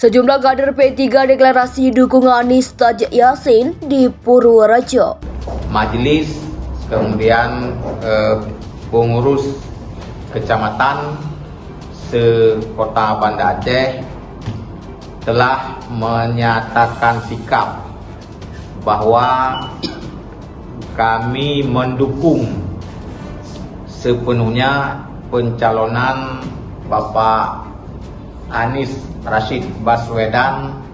Sejumlah kader P3 deklarasi dukungan Anies Taj Yassin di Purworejo. Majelis, kemudian pengurus kecamatan se-Kota Banda Aceh telah menyatakan sikap bahwa kami mendukung sepenuhnya pencalonan Bapak Anies Rashid Baswedan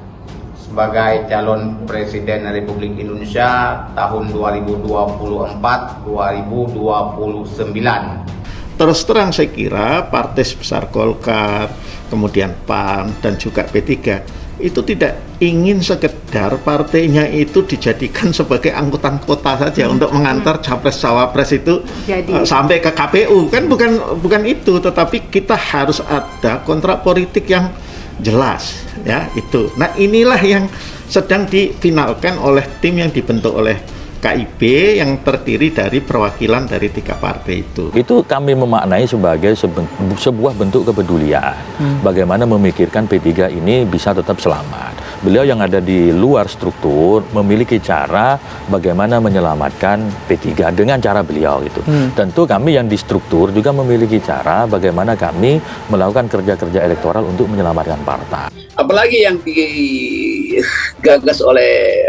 sebagai calon Presiden Republik Indonesia tahun 2024-2029. Terus terang saya kira partai sebesar Golkar, kemudian PAN dan juga P3 itu tidak ingin sekedar partainya itu dijadikan sebagai angkutan kota saja untuk mengantar capres-cawapres itu sampai ke KPU, kan bukan itu, tetapi kita harus ada kontrak politik yang jelas, ya itu. Nah, inilah yang sedang difinalkan oleh tim yang dibentuk oleh KIB yang terdiri dari perwakilan dari 3 partai itu. Itu kami memaknai sebagai sebuah bentuk kepedulian. Bagaimana memikirkan P3 ini bisa tetap selamat. Beliau yang ada di luar struktur memiliki cara bagaimana menyelamatkan P3 dengan cara beliau itu. Tentu kami yang di struktur juga memiliki cara bagaimana kami melakukan kerja-kerja elektoral untuk menyelamatkan partai. Apalagi yang digagas oleh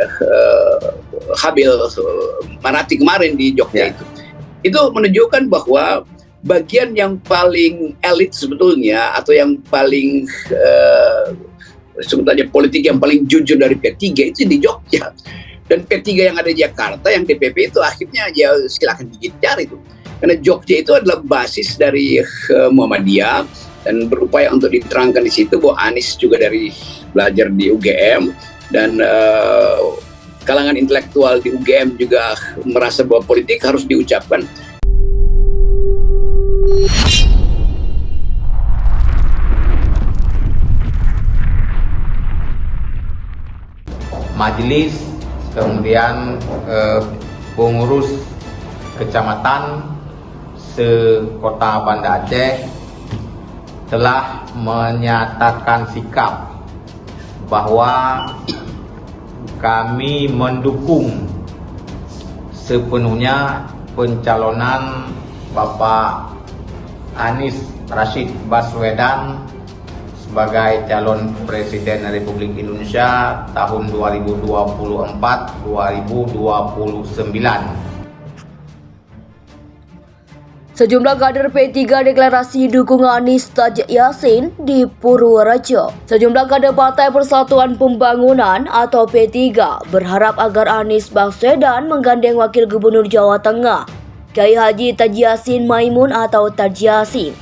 Habil Marati kemarin di Jogja itu menunjukkan bahwa bagian yang paling elit sebetulnya atau yang paling sebetulnya politik yang paling jujur dari P3 itu di Jogja, dan P3 yang ada di Jakarta yang DPP itu akhirnya ya silakan gigit jari itu, karena Jogja itu adalah basis dari Muhammadiyah dan berupaya untuk diterangkan di situ bahwa Anies juga dari belajar di UGM dan kalangan intelektual di UGM juga merasa bahwa politik harus diucapkan. Majelis, kemudian pengurus kecamatan se-Kota Banda Aceh telah menyatakan sikap bahwa kami mendukung sepenuhnya pencalonan Bapak Anies Rashid Baswedan sebagai calon Presiden Republik Indonesia tahun 2024-2029. Sejumlah kader P3 deklarasi dukungan Anies Taj Yassin di Purworejo. Sejumlah kader Partai Persatuan Pembangunan atau P3 berharap agar Anies Baswedan menggandeng Wakil Gubernur Jawa Tengah, Kiai Haji Taj Yassin Maimun atau Taj Yassin,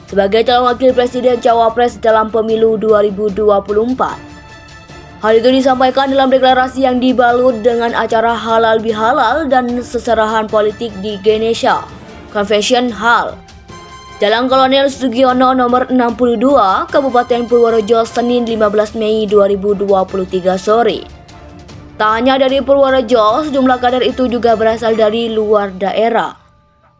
sebagai calon Wakil Presiden Cawapres dalam pemilu 2024. Hal itu disampaikan dalam deklarasi yang dibalut dengan acara halal bihalal dan seserahan politik di Ganesha Convention Hall, Jalan Kolonel Sugiono nomor 62, Kabupaten Purworejo, Senin 15 Mei 2023 sore. Tak hanya dari Purworejo, sejumlah kader itu juga berasal dari luar daerah.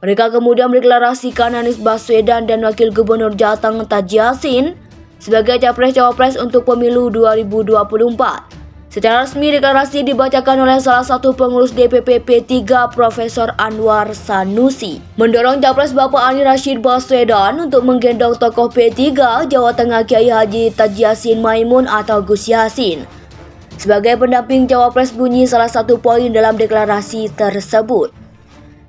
Mereka kemudian mendeklarasikan Anies Baswedan dan Wakil Gubernur Jateng Taj Yassin sebagai capres-cawapres untuk pemilu 2024. Secara resmi deklarasi dibacakan oleh salah satu pengurus DPP P3 Profesor Anwar Sanusi, mendorong capres Bapak Anies Rashid Baswedan untuk menggendong tokoh P3 Jawa Tengah Kiai Haji Taj Yassin Maimun atau Gus Yassin sebagai pendamping cawapres, bunyi salah satu poin dalam deklarasi tersebut.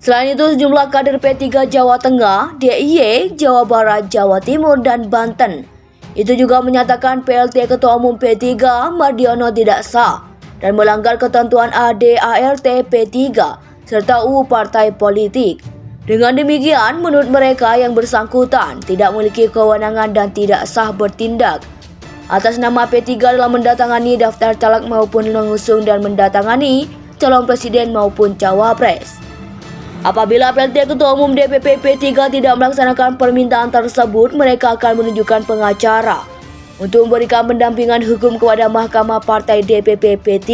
Selain itu, sejumlah kader P3 Jawa Tengah, DIY, Jawa Barat, Jawa Timur, dan Banten itu juga menyatakan PLT Ketua Umum P3 Mardiono tidak sah dan melanggar ketentuan ADART P3 serta UU Partai Politik. Dengan demikian, menurut mereka yang bersangkutan tidak memiliki kewenangan dan tidak sah bertindak atas nama P3 dalam mendatangani daftar caleg maupun mengusung dan mendatangani calon presiden maupun cawapres. Apabila PLT Ketua Umum DPP P3 tidak melaksanakan permintaan tersebut, mereka akan menunjukkan pengacara untuk memberikan pendampingan hukum kepada Mahkamah Partai DPP P3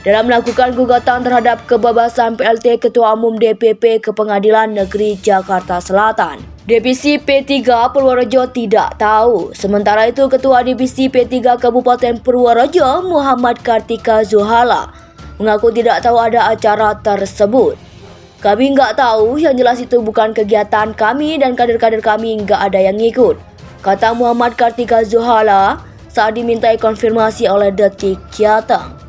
dalam melakukan gugatan terhadap kebebasan PLT Ketua Umum DPP ke Pengadilan Negeri Jakarta Selatan. Divisi P3 Purworejo tidak tahu. Sementara itu, Ketua Divisi P3 Kabupaten Purworejo, Muhammad Kartika Zuhala, mengaku tidak tahu ada acara tersebut. Kami nggak tahu, yang jelas itu bukan kegiatan kami dan kader-kader kami nggak ada yang ngikut, kata Muhammad Kartika Zuhala saat dimintai konfirmasi oleh Detik Jateng.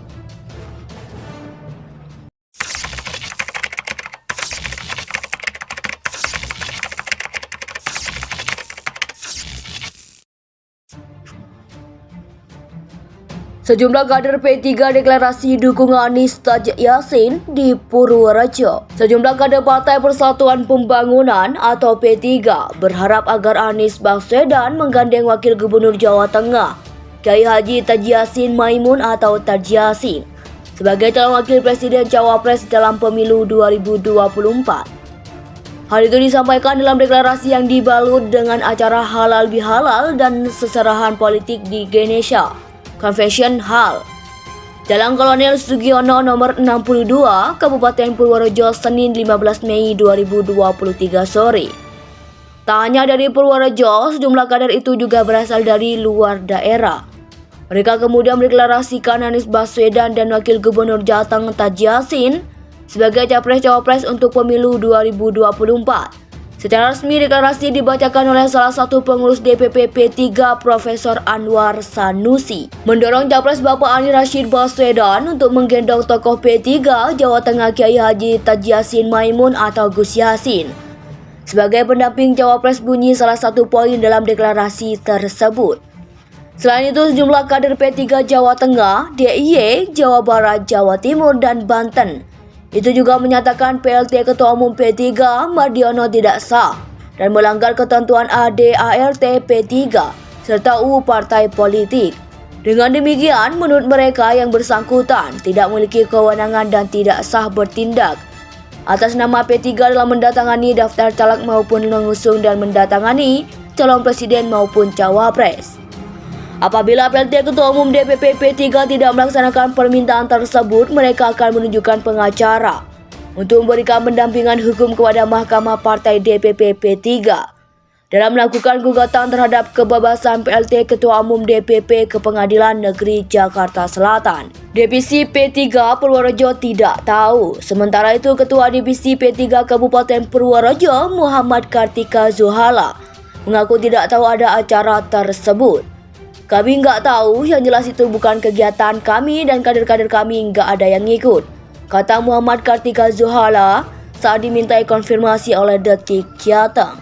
Sejumlah kader P3 deklarasi dukungan Anies Tajik Yasin di Purworejo. Sejumlah kader Partai Persatuan Pembangunan atau P3 berharap agar Anies Baswedan menggandeng Wakil Gubernur Jawa Tengah, Kiai Haji Taji Yasin Maimun atau Taji Yasin, sebagai calon Wakil Presiden Cawapres dalam pemilu 2024. Hal itu disampaikan dalam deklarasi yang dibalut dengan acara halal bihalal dan seserahan politik di Ganesha Convention Hall, Jalan Kolonel Sugiono nomor 62, Kabupaten Purworejo, Senin 15 Mei 2023 sore. Tak hanya dari Purworejo, sejumlah kader itu juga berasal dari luar daerah. Mereka kemudian mendeklarasikan Anies Baswedan dan Wakil Gubernur Jateng Taji Yasin sebagai capres-cawapres untuk pemilu 2024. Secara resmi, deklarasi dibacakan oleh salah satu pengurus DPP P3 Profesor Anwar Sanusi, mendorong capres Bapak Anies Rashid Baswedan untuk menggendong tokoh P3 Jawa Tengah Kiai Haji Taji Yasin Maimun atau Gus Yasin sebagai pendamping cawapres, bunyi salah satu poin dalam deklarasi tersebut. Selain itu, sejumlah kader P3 Jawa Tengah, DIY, Jawa Barat, Jawa Timur, dan Banten itu juga menyatakan PLT Ketua Umum P3 Mardiono tidak sah dan melanggar ketentuan AD/ART P3 serta UU Partai Politik. Dengan demikian, menurut mereka yang bersangkutan tidak memiliki kewenangan dan tidak sah bertindak atas nama P3 dalam mendatangani daftar caleg maupun mengusung dan mendatangani calon presiden maupun cawapres. Apabila PLT Ketua Umum DPP P3 tidak melaksanakan permintaan tersebut, mereka akan menunjukkan pengacara untuk memberikan pendampingan hukum kepada Mahkamah Partai DPP P3 dalam melakukan gugatan terhadap kebebasan PLT Ketua Umum DPP ke Pengadilan Negeri Jakarta Selatan. Divisi P3 Purworejo tidak tahu. Sementara itu, Ketua Divisi P3 Kabupaten Purworejo, Muhammad Kartika Zuhala, mengaku tidak tahu ada acara tersebut. Kami nggak tahu, yang jelas itu bukan kegiatan kami dan kader-kader kami nggak ada yang ngikut, kata Muhammad Kartika Zuhala saat dimintai konfirmasi oleh Detik Jateng.